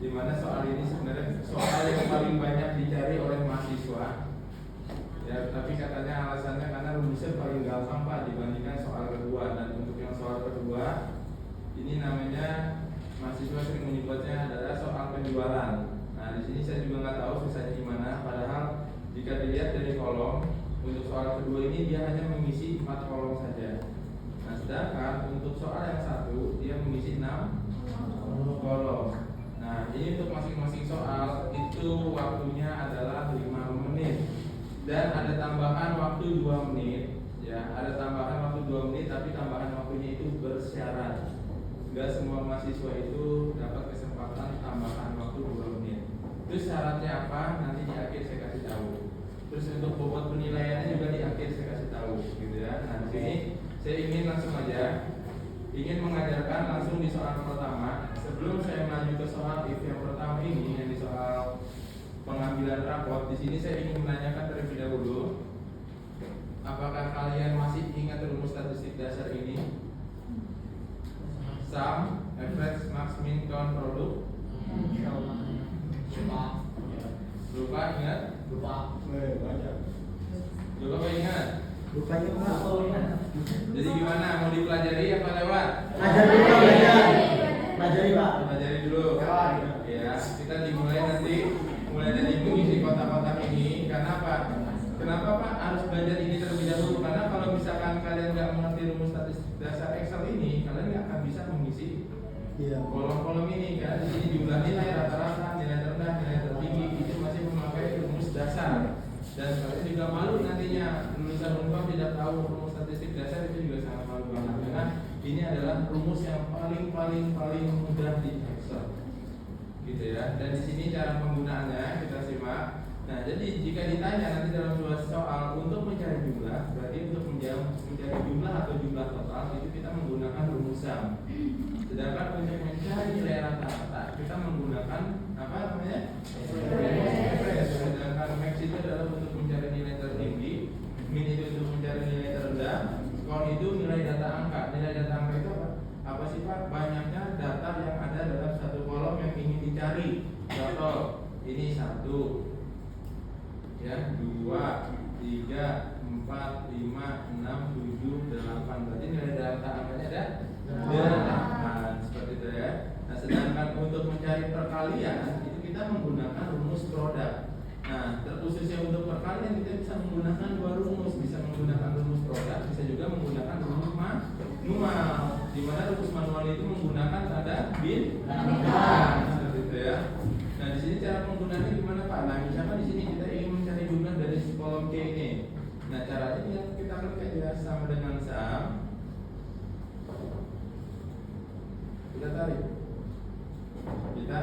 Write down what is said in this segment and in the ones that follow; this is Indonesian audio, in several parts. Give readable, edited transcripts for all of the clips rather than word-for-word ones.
di mana soal ini sebenarnya soal yang paling banyak dicari oleh mahasiswa. Ya, tapi katanya alasannya karena rumusnya paling gampang Pak dibandingkan soal kedua. Dan untuk yang soal kedua ini namanya mahasiswa sering menyebutnya adalah soal penjualan. Nah, di sini saya juga nggak tahu susahnya gimana. Padahal jika dilihat dari kolom untuk soal kedua ini dia hanya mengisi 4 kolom saja. Nah, sedangkan untuk soal yang satu dia mengisi 6 kolom. Nah, ini untuk masing-masing soal itu waktunya adalah 5 menit. Dan ada tambahan waktu 2 menit. Ya, ada tambahan waktu 2 menit, tapi tambahan waktunya itu bersyarat. Enggak semua mahasiswa itu dapat kesempatan tambahan waktu 2 menit. Terus syaratnya apa? Nanti di akhir saya kasih tahu. Terus untuk bobot penilaiannya juga di akhir saya kasih tahu, gitu ya. Nah, di sini saya ingin langsung aja mengajarkan langsung di soal pertama. Sebelum saya maju ke soal if yang pertama ini yang di soal pengambilan raport, di sini saya ingin menanyakan terlebih dahulu, apakah kalian masih ingat rumus statistik dasar ini? Sum, average, max, min, count, produk. Lupa ingat? Lupa ingat? Lupa ingat. Jadi gimana? Mau dipelajari apa lewat? Pelajari Pak. Pelajari dulu. Ya, kita dimulai nanti. Mulai dari mengisi kotak-kotak ini. Karena apa? Kenapa Pak harus belajar ini terlebih dahulu? Karena kalau misalkan kalian nggak mengerti rumus statistik dasar Excel ini, kalian nggak akan bisa mengisi kolom-kolom ini kan. Di sini jumlah nilai rata-rata, nilai terendah, nilai tertinggi itu masih memakai rumus dasar. Dan kalian juga malu nantinya lulusan Unpad tidak tahu rumus statistik dasar, itu juga sangat malu banget. Karena ini adalah rumus yang paling mudah di Excel. Gitu ya. Dan di sini cara penggunaannya kita simak. Nah, jadi jika ditanya nanti dalam sebuah soal untuk mencari jumlah, berarti untuk mencari jumlah atau jumlah total itu kita menggunakan rumus sum. Sedangkan untuk mencari nilai rata-rata kita menggunakan apa namanya? Average. Sedangkan max itu adalah untuk mencari nilai tertinggi, min itu untuk mencari nilai terendah, count itu nilai data angka. Nilai data angka itu apa? Apa sih Pak? Banyaknya data yang ada dalam satu kolom yang ingin dicari. Contoh, ini 1, ya, 2, 3, 4, 5, 6, 7, 8. Berarti nilai data angkanya ada 8. Seperti itu ya. Nah, sedangkan untuk mencari perkalian itu kita menggunakan rumus produk. Nah, terkhususnya untuk perkalian kita bisa menggunakan 2 rumus, bisa menggunakan rumus produk, bisa juga menggunakan rumus manual. Di mana rumus manual itu menggunakan tanda bintang. Seperti itu ya. Nah, di sini cara penggunaannya gimana Pak? Nah, misalkan di sini kita ingin mencari jumlah dari kolom C ini. Nah, caranya kita klik aja sama dengan sum. Kita tarik. Kita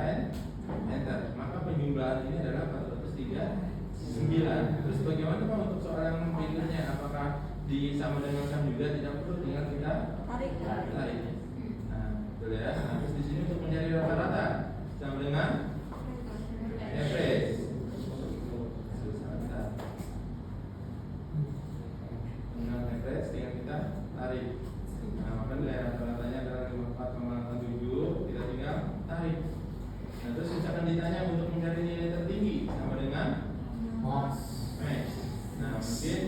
enter. Maka penjumlahan ini adalah 439. Terus bagaimana Pak untuk soal yang berikutnya? Apakah di sama dengan sum juga tidak perlu, tinggal kita tarik. Nah, betul ya. Nah, terus di sini untuk mencari rata-rata sama dengan average. Dengan average tinggal kita tarik. Nah, maka nilai rata-ratanya adalah 54,87. Kita tinggal tarik. Nah, terus misalkan ditanya untuk mencari nilai tertinggi sama dengan max. Nah, mungkin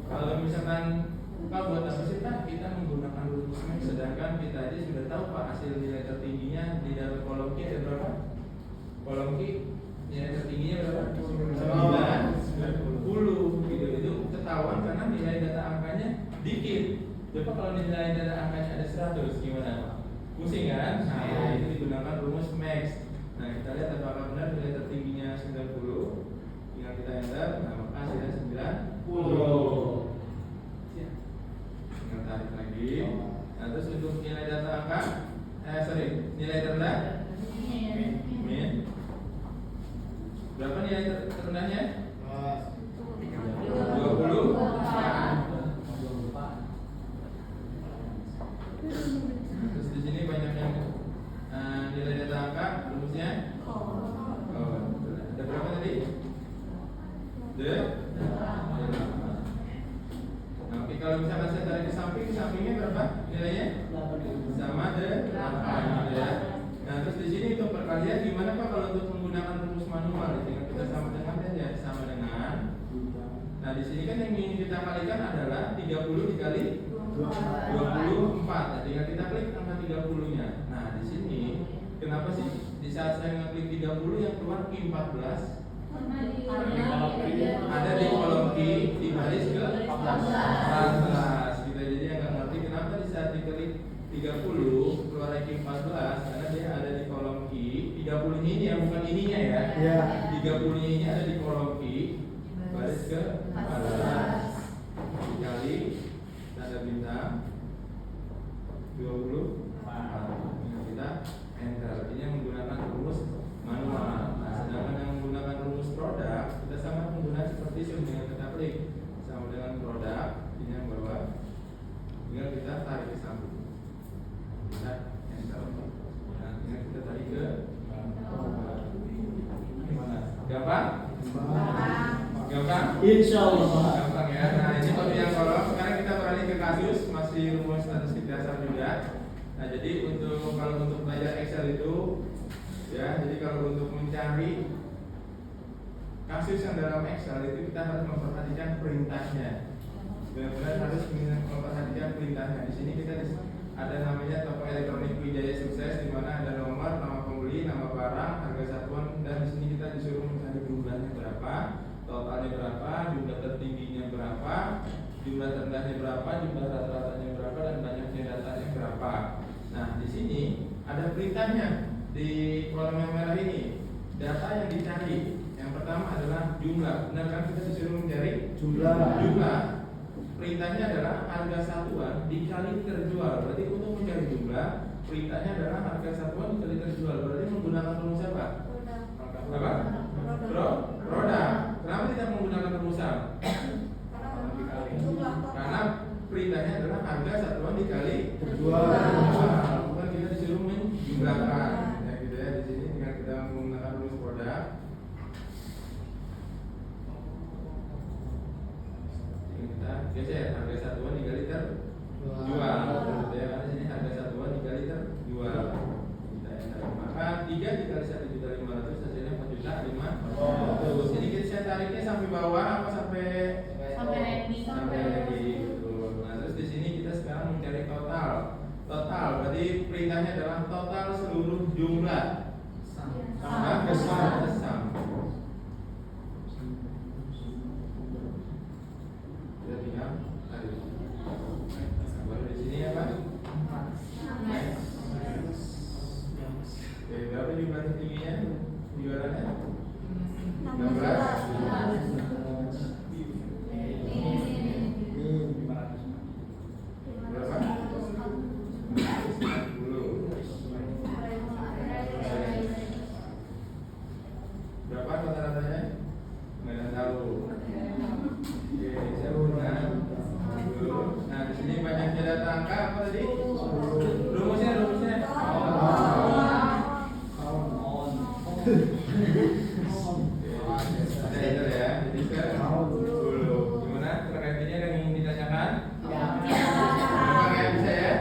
kalau misalkan Pak buat apa sih Pak? Kita menggunakan rumus max, sedangkan kita aja sudah tahu Pak hasil nilai tertingginya di dalam kolom Q ada berapa? Kolom Q nilai tertingginya berapa? 90 gitu. Itu ketahuan karena nilai data angkanya dikit. Coba kalau nilai data angkanya ada 100 gimana Pak? Pusing kan? Nah, itu digunakan rumus max. Nah, kita lihat apakah benar nilai tertingginya 90. Tinggal kita enter. Nah, maka hasilnya 90. Tinggal tarik lagi. Nah, terus untuk nilai data angka nilai terendah min. Berapa nilai terendahnya? 20. Terus di sini banyak yang nilai data angka rumusnya. Ada berapa tadi? Nah, oke, kalau misalkan saya tarik ke samping, sampingnya berapa nilainya? Sama 8 ya. Nah, terus di sini untuk kalian gimana Pak kalau untuk menggunakan rumus manual? Dengan kita sama dengan ya, sama dengan. Nah di sini kan yang ingin kita kalikan adalah 30 dikali 24. Nah, tinggal kita klik angka 30-nya. Nah di sini kenapa sih di saat saya ngeklik 30 yang keluar Q 14? Ada di kolom Q di baris ke 14 gitu. Jadi yang nggak ngerti kenapa di saat diklik 30 keluar Q 14 karena dia ada di kolom Q. 30 ini ya, bukan ininya ya. 30 ini ada di kolom Q baris ke 14 dikali tanda bintang 24. Kita enter. Ini yang menggunakan rumus manual. Nah, sedangkan yang menggunakan rumus produk kita sama menggunakan seperti ini dengan kita klik sama dengan produk. Ini yang bawah. Tinggal kita tarik ke samping. Kita enter. Nah, tinggal kita tarik ke gimana? Gampang? Gampang? Insya Allah. Gampang ya. Nah ini bagian kolom. Sekarang kita beralih ke kasus, masih rumus statistik dasar juga. Nah jadi kalau untuk belajar Excel itu, ya jadi kalau untuk mencari kasus yang dalam Excel itu kita harus memperhatikan perintahnya. Benar-benar harus memperhatikan perintahnya. Di sini kita ada namanya toko elektronik Wijaya Sukses, di mana ada nomor, nama pembeli, nama barang, harga satuan, dan di sini kita disuruh mencari jumlahnya berapa. Totalnya berapa, jumlah tertingginya berapa, jumlah terendahnya berapa, jumlah rata-ratanya berapa, dan banyaknya datanya berapa. Nah, di sini ada perintahnya di kolom yang merah ini. Data yang dicari, yang pertama adalah jumlah. Benar kan kita disuruh mencari jumlah. Perintahnya adalah harga satuan dikali terjual. Berarti untuk mencari jumlah, perintahnya adalah harga satuan dikali terjual. Berarti menggunakan rumus apa? Apa? Produk. Kenapa tidak menggunakan rumus apa? Karena perintahnya adalah harga satuan dikali terjual. Bukan kita disuruh menjumlahkan. Ya gitu ya. Di sini dengan kita menggunakan rumus produk. Kita geser harga satuan dikali terjual. Ya karena di sini harga satuan dikali terjual. Kita enter. Maka 3 dikali 1.500.000 hasilnya 4.500.000. Jadi saya tariknya sampai bawah apa sampai ready. Betul. Nah, terus di sini kita sekarang mencari total. Total berarti perintahnya adalah total seluruh jumlah. Sum. Kita tinggal tarik. Baru di sini apa? Oke, berapa jumlah tingginya? Jualannya? 16. Berapa? 90. Berapa rata-ratanya? Nggak tahu. Oke, saya punya. Nah, di sini banyaknya data angka apa tadi? Rumusnya. Ada enter ya. Jadi sekarang dulu. Gimana? Terkaitnya yang ingin ditanyakan? Gampang ya, bisa ya?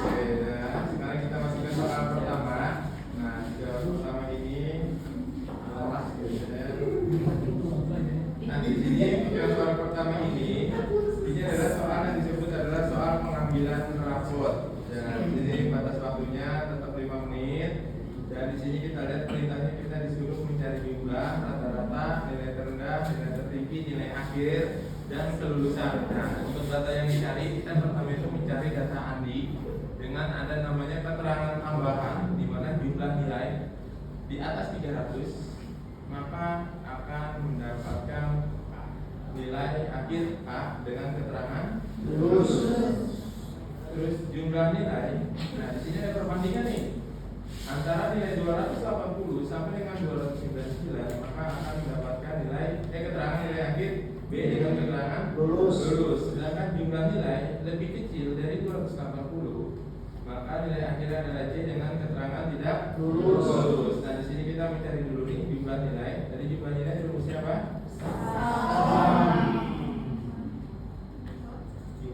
Oke, nah sekarang kita masuk ke soal pertama. Nah, soal pertama ini alas gitu ya. Nah, di sini soal pertama ini adalah soal yang disebut adalah soal pengambilan rapot. Dan di sini batas waktunya tetap 5 menit. Dan di sini kita lihat perintahnya kita disuruh mencari jumlah, rata-rata, nilai terendah, nilai tertinggi, nilai akhir, dan kelulusan. Nah, untuk data yang dicari kita pertama itu mencari data Andi dengan ada namanya keterangan tambahan di mana jumlah nilai di atas 300 maka akan mendapatkan nilai akhir A dengan keterangan lulus. Terus jumlah nilai, nah di sini ada perbandingan nih antara nilai 280 sampai dengan 299 maka akan mendapatkan nilai keterangan nilai akhir B dengan keterangan lulus. Sedangkan jumlah nilai lebih kecil dari 280 maka nilai akhirnya adalah C dengan keterangan tidak lulus. Nah di sini kita mencari dulu nih jumlah nilai. Tadi jumlah nilai rumusnya apa?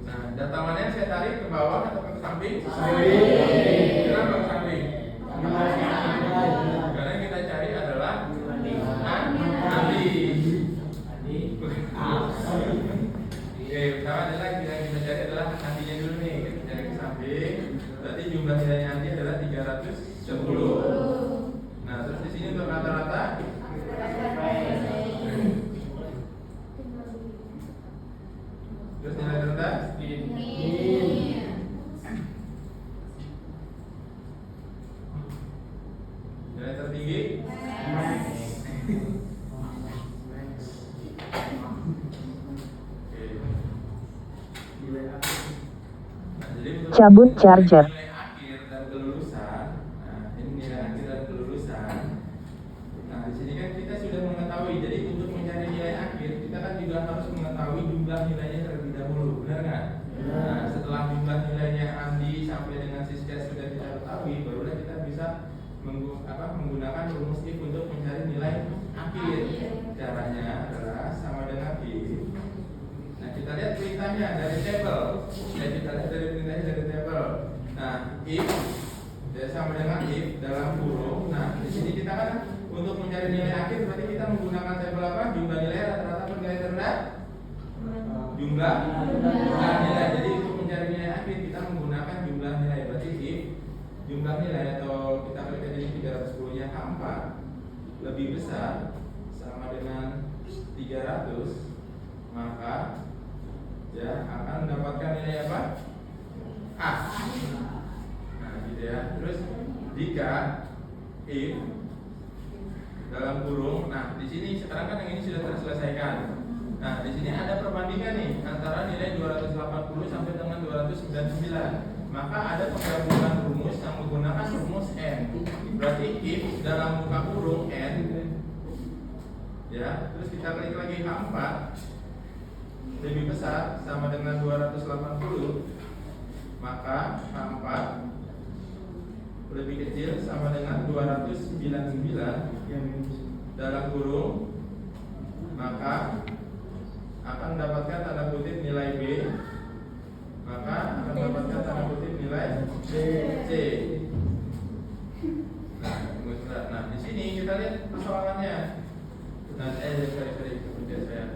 Nah data mana yang saya tarik ke bawah atau ke samping? Kenapa ke samping? tinggi? Max. Oke. Nilai akhir. Nah, jadi untuk Cabut charger. nilai akhir dan kelulusan. Nah, ini nilai akhir dan kelulusan. Nah, di sini kan kita sudah mengetahui. Jadi untuk mencari nilai akhir, kita kan juga harus mengetahui jumlah nilainya terlebih dahulu, benar nggak? Nah, setelah jumlah nilainya Andi sampai dengan Siska sudah kita ketahui, barulah kita bisa menggunakan rumus if untuk mencari nilai akhir. Caranya adalah sama dengan if. Nah, kita lihat perintahnya dari tabel. Kita lihat dari perintahnya dari tabel. Nah, if sama dengan if dalam kurung. Nah, di sini kita kan untuk mencari nilai akhir berarti kita menggunakan tabel apa? Jumlah nilai rata-rata per nilai terendah. Jumlah nilai. Jadi untuk mencari nilai akhir kita menggunakan jumlah nilai. Berarti if jumlah nilai atau kita klik aja ini 310 nya H4 lebih besar sama dengan 300, maka ya akan mendapatkan nilai apa? A. Nah, gitu ya. Terus jika if dalam kurung, nah di sini sekarang kan yang ini sudah terselesaikan. Nah, di sini ada perbandingan nih antara nilai 280 sampai dengan 299. Maka ada penggabungan rumus yang menggunakan rumus n. Berarti if dalam buka kurung n, ya, terus kita klik lagi H4 lebih besar sama dengan 280, maka H4 lebih kecil sama dengan 299 dalam kurung, maka akan mendapatkan tanda kutip nilai B, maka akan mendapatkan tanda kutip nilai C. Nah, di sini kita lihat persoalannya. Nah, sorry, kemudian saya.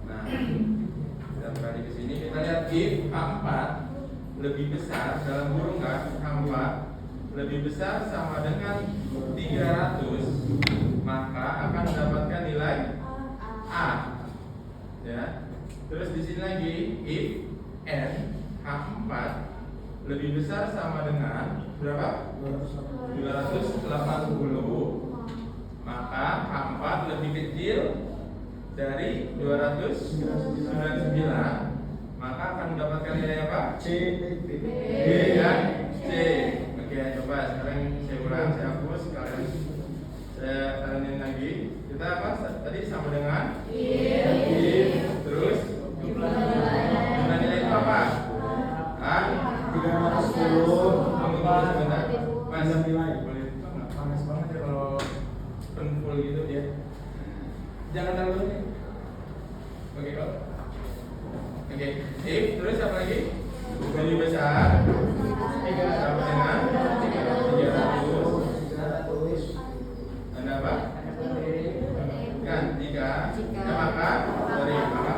Nah, kita kembali ke sini. Kita lihat if H4 lebih besar dalam kurung kan, H4 lebih besar sama dengan 300, maka akan mendapatkan nilai A. Ya. Terus di sini lagi if n H4 lebih besar sama dengan berapa? 280, maka H4 lebih kecil dari 299, maka akan mendapatkan nilai apa? C. B dan C. Oke, coba sekarang saya ulang, saya hapus, kalian saya tandingin lagi. Kita apa? Tadi sama dengan if, terus jumlah nilai itu apa? A 310. Tunggu sebentar. Mas, Nilai. boleh nggak panas banget ya kalau full gitu ya? Jangan terlalu nih. Oke kok. Oke, if terus apa lagi? Lebih besar sama dengan 300. Ada apa? Kan jika maka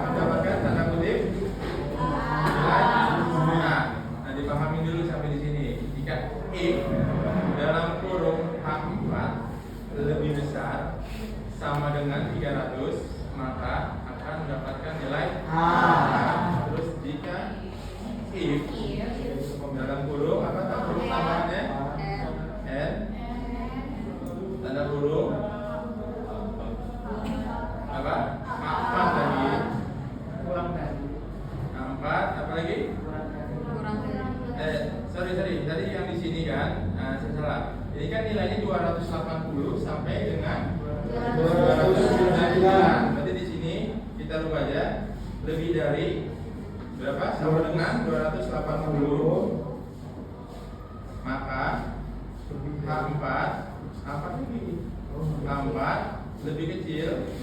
mendapatkan tanda kutip nilai A. Nah, dipahami dulu sampai di sini. Jika if dalam kurung H4 lebih besar sama dengan 300, maka akan mendapatkan nilai A. Terus jika if dalam kurung apa tanda kurung tambahannya n, tanda kurung apa? A4 lagi. A4 apa lagi? Sorry tadi yang di sini kan, saya salah. Ini kan nilainya 280 sampai dengan 299. Berarti di sini kita rubah aja lebih dari berapa? Sama dengan 280. Maka H4 apa lagi? H4 lebih kecil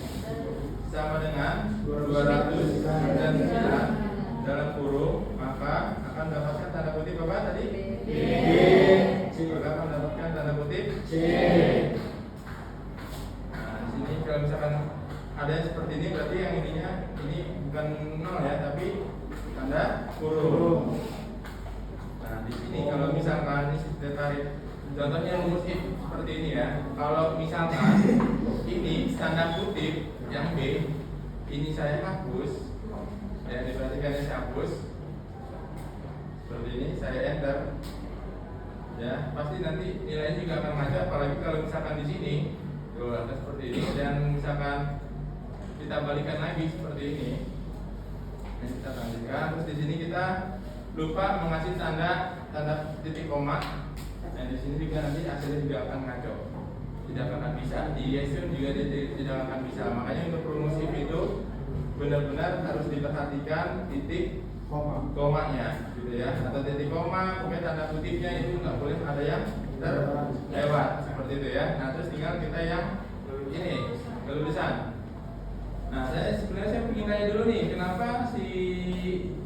sama dengan 299 dalam kurung, maka akan mendapatkan tanda kutip apa tadi? B. Maka akan mendapatkan tanda kutip C. Nah, di sini kalau misalkan ada yang seperti ini, berarti yang ininya ini bukan 0 ya, tapi tanda kurung. Nah, di sini kalau misalkan ini kita tarik contohnya rumus if seperti ini ya. Kalau misalkan ini tanda kutip yang B, ini saya hapus. Ya, diperhatikan saya hapus. Seperti ini saya enter. Ya, pasti nanti nilainya juga akan ngaco, apalagi kalau misalkan di sini tuh ada seperti ini dan misalkan kita balikan lagi seperti ini. Nah, kita lanjutkan. Terus di sini kita lupa mengasih tanda titik koma. Dan di sini juga nanti hasilnya juga akan ngaco, tidak akan bisa. Di Yesun juga tidak akan bisa. Makanya untuk rumus if itu benar-benar harus diperhatikan titik komanya, gitu ya, atau titik koma, kemudian tanda kutipnya itu nggak boleh ada yang terlewat seperti itu ya. Nah terus tinggal kita yang ini kelulusan. Nah saya ingin tanya dulu nih, kenapa si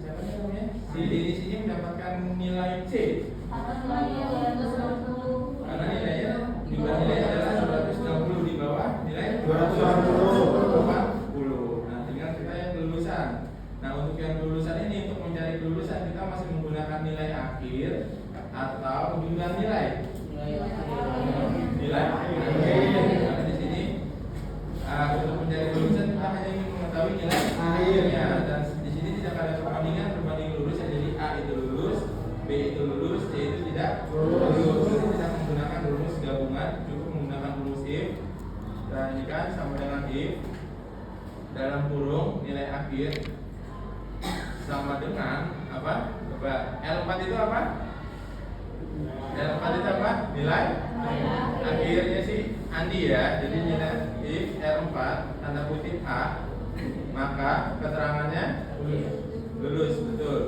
siapa namanya si Denis ini mendapatkan nilai C? Karena nilainya jumlah nilainya adalah 160 di bawah nilai 240. Nah tinggal kita yang kelulusan. Nah untuk yang kelulusan ini, untuk mencari kelulusan kita masih menggunakan nilai akhir atau jumlah nilai? Nilai akhir. Karena di sini untuk mencari kelulusan kita hanya ingin mengetahui nilai akhirnya, dan di sini tidak ada perbanding lurus ya. Jadi A itu lulus, B itu lulus, C itu tidak lulus. Jadi tidak menggunakan rumus gabungan, cukup menggunakan rumus if. Dan ini kan sama dengan if dalam kurung nilai akhir sama dengan apa? Coba L4 itu apa? L4 itu apa? Nilai akhirnya si Andi ya. Jadi nilai if L4 tanda kutip A, maka keterangannya lulus, betul.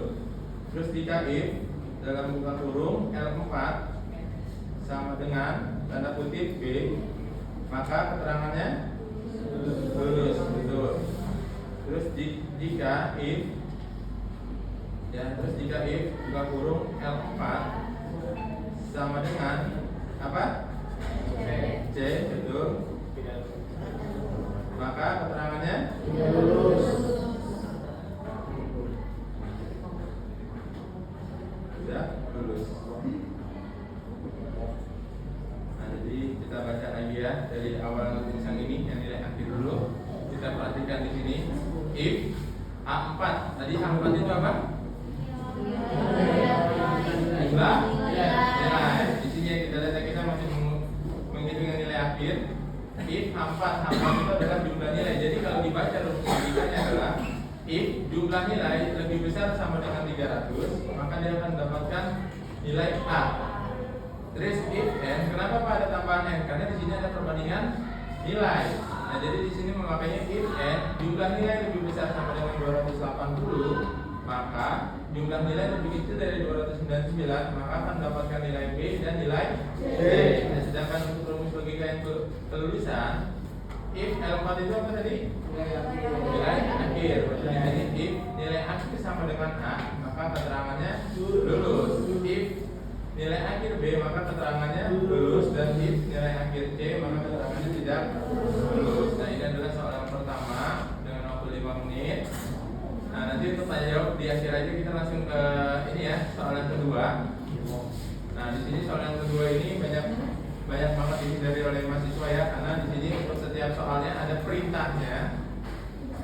Terus jika if dalam buka kurung L4 sama dengan tanda kutip B, maka keterangannya lulus, betul. Terus jika if ya, terus jika if buka kurung L4 sama dengan apa? C, betul. Maka keterangannya lulus. Sudah lulus. Nah, jadi kita baca lagi ya dari awal tulisan ini yang nilai akhir dulu. Kita perhatikan di sini if A4. Tadi A4 itu apa? Jumlah nilai. Di sini kita masih menghitung nilai akhir. If A4 itu adalah jumlah nilai. Jadi kalau dibaca rumus logikanya adalah if jumlah nilai lebih besar sama dengan 300, maka dia akan mendapatkan nilai A. Terus if n, kenapa Pak ada tambahan n? Karena di sini ada perbandingan nilai. Nah, jadi di sini memakainya if n jumlah nilai lebih besar sama dengan 280, maka jumlah nilai lebih kecil dari 299, maka akan mendapatkan nilai B dan nilai C. Nah, sedangkan untuk rumus logika yang kelulusan, if L4 itu apa tadi? Nilai akhir. Jadi if nilai akhir sama dengan A, maka keterangannya lulus. If nilai akhir B, maka keterangannya lulus. Dan if nilai akhir C, maka keterangannya tidak lulus. Nah, ini adalah soal yang pertama dengan waktu 5 menit. Nah, nanti untuk tanya jawab di akhir aja, kita langsung ke ini ya, soal yang kedua. Nah, di sini soal yang kedua ini banyak banget dihindari oleh mahasiswa ya, karena di sini untuk setiap soalnya ada perintahnya.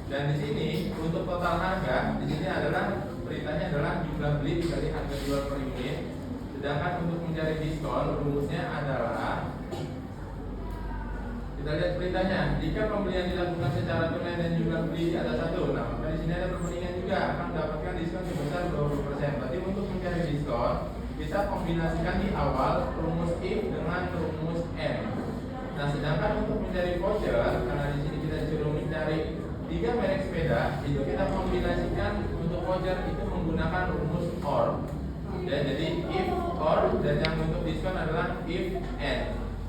Dan di sini untuk total harga, di sini adalah perintahnya adalah jumlah beli dikali harga jual per unit. Sedangkan untuk mencari diskon, rumusnya adalah, kita lihat perintahnya. Jika pembelian dilakukan secara tunai dan jumlah beli di atas 1, nah maka di sini ada perbandingan juga, akan mendapatkan diskon sebesar 20%. Berarti untuk mencari diskon, kita kombinasikan di awal rumus if dengan rumus n. Nah, sedangkan untuk mencari voucher, karena di sini kita disuruh mencari 3 merek sepeda, itu kita kombinasikan untuk voucher itu menggunakan rumus or. Ya, jadi if or, dan yang untuk diskon adalah if n.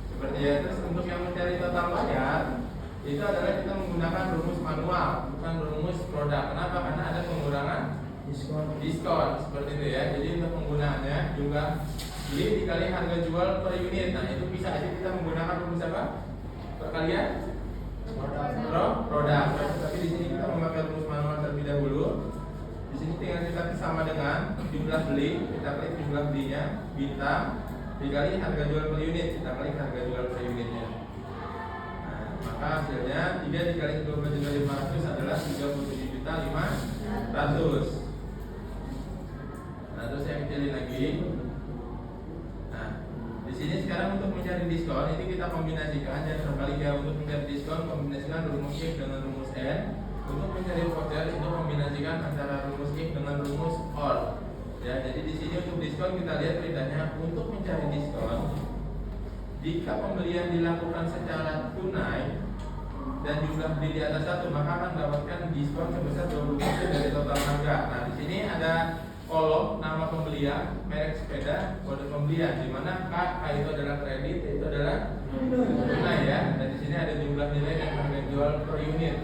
Seperti ya. Terus untuk yang mencari total bayar, itu adalah kita menggunakan rumus manual, bukan rumus produk. Kenapa? Karena ada pengurangan diskon seperti itu ya. Jadi untuk penggunaannya jumlah beli dikali harga jual per unit. Nah, itu bisa aja kita menggunakan rumus apa? Perkalian produk. Tapi di sini kita memakai rumus manual terlebih dahulu. Di sini tinggal kita sama dengan jumlah beli, kita klik jumlah belinya bintang dikali harga jual per unit, kita klik harga jual per unitnya. Nah, maka hasilnya 3 dikali 12.500 adalah 37.500. Nah, terus saya kecilin lagi. Nah, sini sekarang untuk mencari diskon ini kita kombinasikan dan terbalik ya, untuk mencari diskon kombinasikan rumus X dengan rumus N. Untuk mencari voucher itu kombinasikan antara rumus X dengan rumus OR. Ya, jadi di sini untuk diskon kita lihat perintahnya untuk mencari diskon. Jika pembelian dilakukan secara tunai dan jumlah beli di atas 1, maka akan mendapatkan diskon sebesar 20% dari total harga. Nah, di sini ada kolom nama pembelian, merek sepeda, kode pembelian, di mana K itu adalah kredit, itu adalah tunai ya. Dan di sini ada jumlah nilai dan harga jual per unit.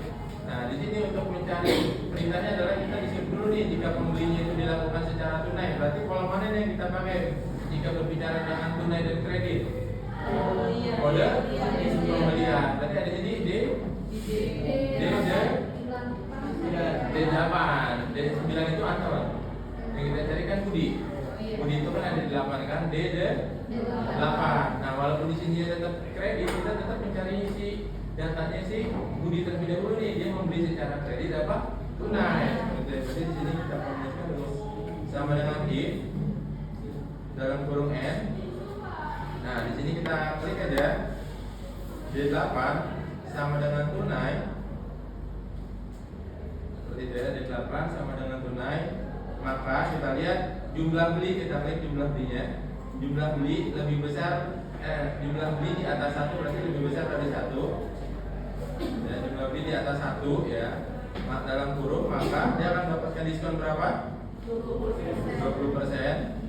Nah, di sini untuk mencari perintahnya adalah kita isi dulu nih, jika pembelinya itu dilakukan secara tunai, berarti kolom mana nih yang kita pakai jika berbicara dengan tunai dan kredit? Kode pembelian. Berarti ada di sini D8. D9 itu apa? Yang kita cari kan Budi. Budi itu kan ada di 8 kan? D8. Nah, walaupun di sini tetap kredit, kita tetap mencari si datanya si Budi terlebih dahulu nih, dia membeli secara kredit apa? Tunai. Jadi di sini kita kombinasikan terus sama dengan if dalam kurung N. Nah, di sini kita klik aja D8 sama dengan tunai. Seperti itu ya, D8 sama dengan tunai. Maka kita lihat jumlah beli, kita klik jumlah belinya. Jumlah beli lebih besar, jumlah beli di atas 1 berarti lebih besar dari 1. Ya, jumlah beli di atas 1 ya. Dalam kurung, maka dia akan mendapatkan diskon berapa? 20%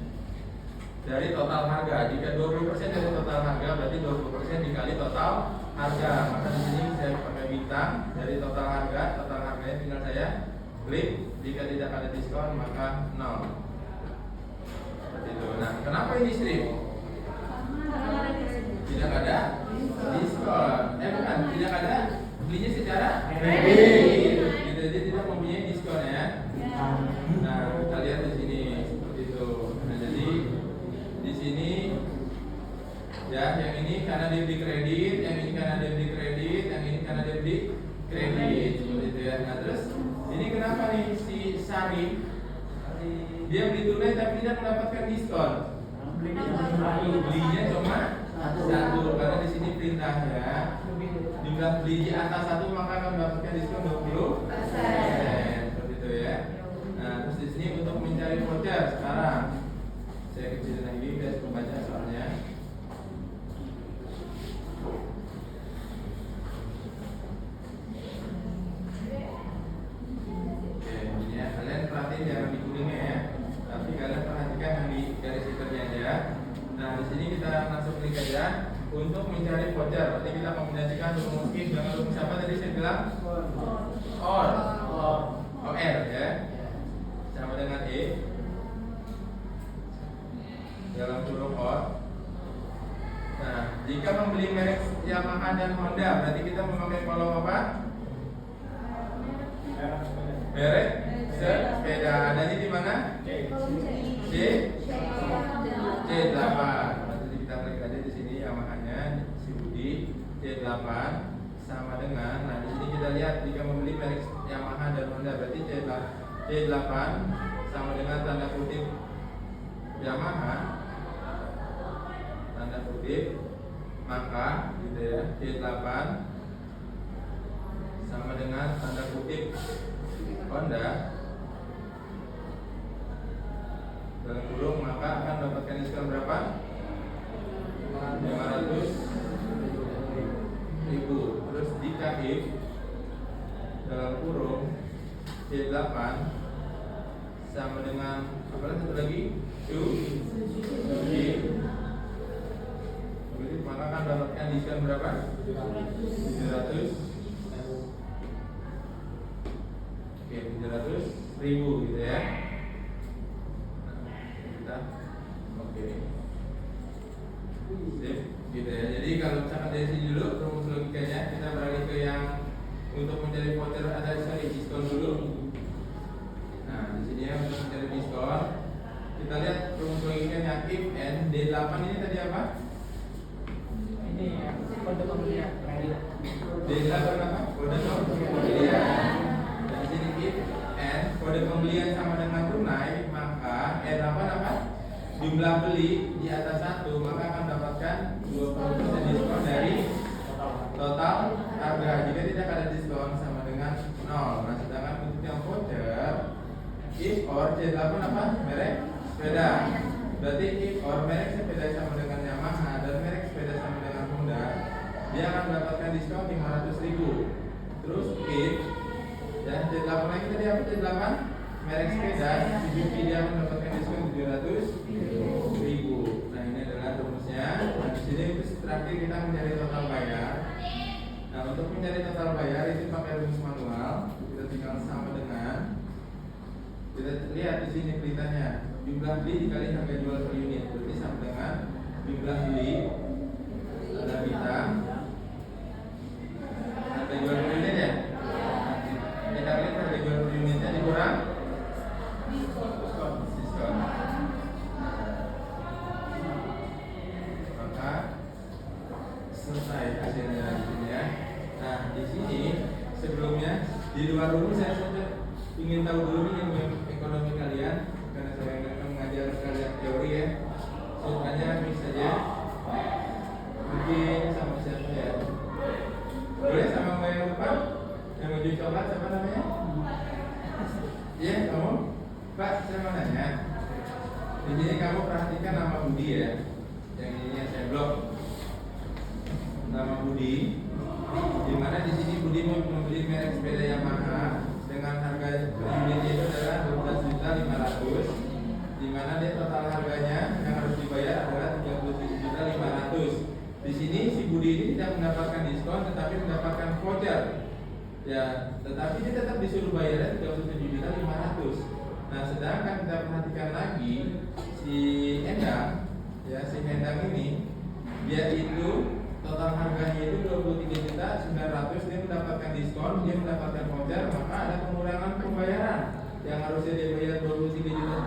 dari total harga. Jika 20% dari total harga berarti 20% dikali total harga. Maka di sini saya pakai bintang dari total harga. Total harganya tinggal saya klik. Jika tidak ada diskon maka 0. Seperti itu. Nah, kenapa ini strip? Tidak ada diskon. Bukan, tidak ada belinya secara kredit. Jadi tidak mempunyai diskon ya. Nah, kita lihat di sini seperti itu. Nah, jadi di sini ya, yang ini karena dia beli kredit, yang ini karena dia beli kredit, yang ini karena dia beli kredit, seperti itu ya. Nah, terus ini kenapa nih si Sari dia beli tunai tapi tidak mendapatkan diskon? Belinya cuma 1, karena di sini perintahnya jumlah beli di atas 1 maka akan mendapatkan diskon 20%. Seperti itu ya. Nah, terus di sini untuk mencari voucher sekarang saya kecilin lagi biar membaca soalnya. Oke, ini ya, kalian perhatiin jangan di kuningnya ya, tapi kalian perhatikan yang di garis hitamnya aja. Nah, di sini kita langsung klik aja untuk mencari voucher. Berarti kita kombinasikan rumus X dengan rumus apa tadi saya bilang? OR ya, sama dengan E dalam kurung OR. Nah, jika membeli merek Yamaha dan Honda, berarti kita memakai kolom apa? Merek sepeda. Adanya di mana? C8. Jadi kita klik aja di sini Yamaha-nya si Budi C8 sama dengan. Nah, di sini kita lihat jika membeli merek Yamaha dan Honda berarti C8 sama dengan tanda kutip Yamaha, tanda kutip, maka gitu ya, C8 sama dengan tanda kutip Honda dalam kurung, maka akan mendapatkan diskon berapa? 500.000. Terus jika if dalam kurung C8 sama dengan apa lagi, satu lagi maka akan mendapatkan diskon berapa? 700. Oke, 700.000 gitu ya. Oke. Sip, gitu ya. Jadi kalau misalkan dari sini dulu rumus logikanya, kita beralih ke yang untuk mencari voucher ada diskon dulu. Nah, di sini ya untuk mencari diskon, kita lihat rumus logikanya if n D8 ini tadi apa? Ini ya, kode pembelian. D8 apa? Kode pembelian. Dan di sini if n kode pembelian sama dengan tunai, maka E8 apa? Jumlah beli di atas 1 maka akan mendapatkan dia akan mendapatkan diskon 500.000. Terus Kit, ya C8 lagi tadi apa C8? Merek sepeda, Suzuki dia akan mendapatkan diskon 700.000. Nah ini adalah rumusnya. Nah di sini terakhir kita mencari total bayar. Nah untuk mencari total bayar itu pakai rumus manual. Kita tinggal sama dengan, kita lihat di sini kelihatannya jumlah beli dikali harga jual per unit, berarti sama dengan jumlah beli ada bintang harga jual per unit ya. Kita lihat harga jual per unitnya dikurang diskon. Maka selesai hasilnya di sini ya. Nah di sini sebelumnya di luar rumus saya saja ingin tahu dulu nih ilmu ekonomi kalian, karena saya akan mengajar kalian teori ya. Soalnya mix saja. Mungkin sama siapa ya? Boleh sama Mbak yang depan? Yang mau jual coklat siapa namanya? Iya, kamu? Pak, saya mau nanya. Di sini kamu perhatikan nama Budi ya. Yang ini yang saya blok. Nama Budi. Di mana di sini Budi mau membeli merek sepeda Yamaha dengan harga unitnya itu adalah 12.500.000, di mana dia total harganya yang harus dibayar adalah 37.500.000. Di sini si Budi ini tidak mendapatkan diskon, tetapi mendapatkan voucher. Ya, tetapi dia tetap disuruh bayarnya 37.500.000. Nah, sedangkan kita perhatikan lagi si Endang, ya si Endang ini dia itu total harganya itu 23.900.000, dia mendapatkan diskon, dia mendapatkan voucher, maka ada pengurangan pembayaran yang harusnya dia bayar